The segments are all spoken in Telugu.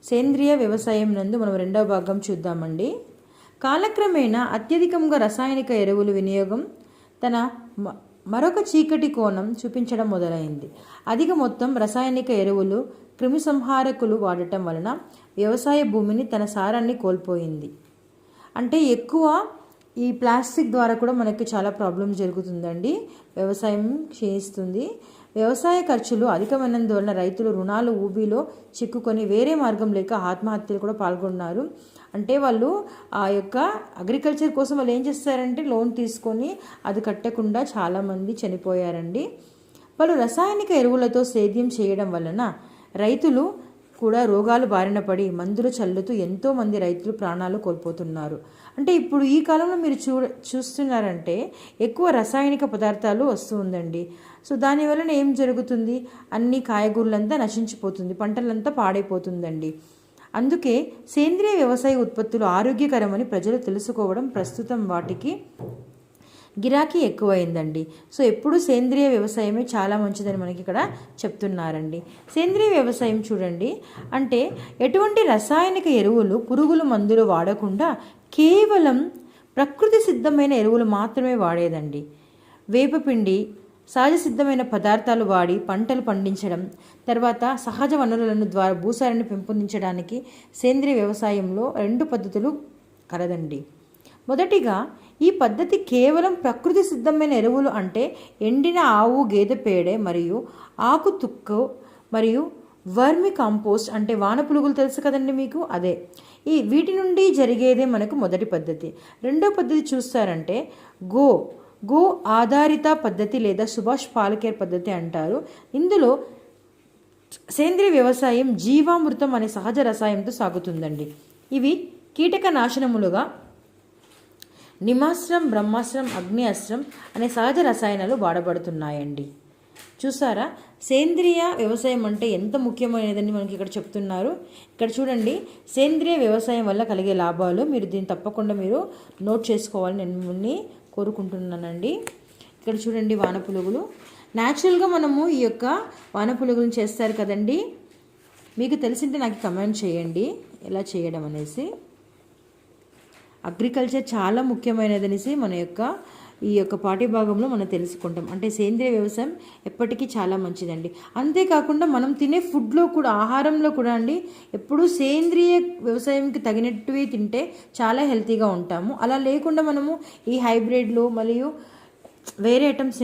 సేంద్రియ వ్యవసాయం నందు మనం రెండవ భాగం చూద్దామండి. కాలక్రమేణా అత్యధికంగా రసాయనిక ఎరువుల వినియోగం తన మరొక చీకటి కోణం చూపించడం మొదలైంది. అధిక మొత్తం రసాయనిక ఎరువులు, క్రిమిసంహారకులు వాడటం వలన వ్యవసాయ భూమిని తన సారాన్ని కోల్పోయింది. అంటే ఎక్కువ ఈ ప్లాస్టిక్ ద్వారా కూడా మనకి చాలా ప్రాబ్లం జరుగుతుందండి. వ్యవసాయం క్షీణిస్తుంది. వ్యవసాయ ఖర్చులు అధికమైనందువలన రైతులు రుణాలు ఊబిలో చిక్కుకొని వేరే మార్గం లేక ఆత్మహత్యలు కూడా పాల్గొన్నారు. అంటే వాళ్ళు ఆ యొక్క అగ్రికల్చర్ కోసం వాళ్ళు ఏం చేస్తారంటే లోన్ తీసుకొని అది కట్టకుండా చాలామంది చనిపోయారండి. వాళ్ళు రసాయనిక ఎరువులతో సేద్యం చేయడం వలన రైతులు కూడా రోగాలు బారిన పడి మందులు చల్లుతూ ఎంతోమంది రైతులు ప్రాణాలు కోల్పోతున్నారు. అంటే ఇప్పుడు ఈ కాలంలో మీరు చూస్తున్నారంటే ఎక్కువ రసాయనిక పదార్థాలు వస్తూ ఉందండి. సో దానివలన ఏం జరుగుతుంది, అన్ని కాయగూరలంతా నశించిపోతుంది, పంటలంతా పాడైపోతుందండి. అందుకే సేంద్రియ వ్యవసాయ ఉత్పత్తులు ఆరోగ్యకరమని ప్రజలు తెలుసుకోవడం ప్రస్తుతం వాటికి గిరాకీ ఎక్కువైందండి. సో ఎప్పుడు సేంద్రియ వ్యవసాయమే చాలా మంచిదని మనకి ఇక్కడ చెప్తున్నారండి. సేంద్రియ వ్యవసాయం చూడండి, అంటే ఎటువంటి రసాయనిక ఎరువులు, పురుగుల మందులు వాడకుండా కేవలం ప్రకృతి సిద్ధమైన ఎరువులు మాత్రమే వాడేదండి. వేపపిండి, సహజ సిద్ధమైన పదార్థాలు వాడి పంటలు పండించడం, తర్వాత సహజ వనరులను ద్వారా భూసారాన్ని పెంపొందించడానికి సేంద్రియ వ్యవసాయంలో 2 పద్ధతులు కలదండి. మొదటిగా ఈ పద్ధతి కేవలం ప్రకృతి సిద్ధమైన ఎరువులు, అంటే ఎండిన ఆవు గేదె పేడే మరియు ఆకు తుక్కు మరియు వర్మి కాంపోస్ట్, అంటే వానపురుగులు తెలుసు కదండి మీకు, అదే వీటి నుండి జరిగేదే మనకు మొదటి పద్ధతి. రెండో పద్ధతి చూస్తారంటే గో ఆధారిత పద్ధతి లేదా సుభాష్ పాలేకర్ పద్ధతి అంటారు. ఇందులో సేంద్రియ వ్యవసాయం జీవామృతం అనే సహజ రసాయంతో సాగుతుందండి. ఇవి కీటక నాశనములుగా నిమాశ్రం, బ్రహ్మాశ్రం, అగ్ని అస్త్రం అనే సహజ రసాయనాలు వాడబడుతున్నాయండి. చూసారా సేంద్రియ వ్యవసాయం అంటే ఎంత ముఖ్యమైనదని మనకి ఇక్కడ చెప్తున్నారు. ఇక్కడ చూడండి, సేంద్రియ వ్యవసాయం వల్ల కలిగే లాభాలు మీరు దీన్ని తప్పకుండా మీరు నోట్ చేసుకోవాలని నేను మిమ్మల్ని కోరుకుంటున్నానండి. ఇక్కడ చూడండి, వానపులుగులు న్యాచురల్గా మనము ఈ యొక్క వానపులుగులను చేస్తారు కదండి. మీకు తెలిసింటే నాకు కమెంట్ చేయండి ఎలా చేయడం అనేసి. అగ్రికల్చర్ చాలా ముఖ్యమైనదనేసి మన యొక్క ఈ యొక్క పాఠ్యభాగంలో మనం తెలుసుకుంటాం. అంటే సేంద్రియ వ్యవసాయం ఎప్పటికీ చాలా మంచిదండి. అంతేకాకుండా మనం తినే ఫుడ్లో కూడా, ఆహారంలో కూడా అండి, ఎప్పుడూ సేంద్రియ వ్యవసాయంకి తగినట్టువి తింటే చాలా హెల్తీగా ఉంటాము. అలా లేకుండా మనము ఈ హైబ్రిడ్లు మరియు వేరే ఐటమ్స్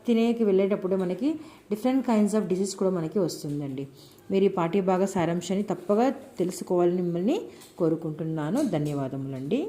తినేకి వెళ్ళేటప్పుడు మనకి డిఫరెంట్ కైండ్స్ ఆఫ్ డిసీజ్ కూడా మనకి వస్తుందండి. మీరు ఈ పాఠ్యభాగ సారాంశాన్ని తప్పగా తెలుసుకోవాలని మిమ్మల్ని కోరుకుంటున్నాను. ధన్యవాదములండి.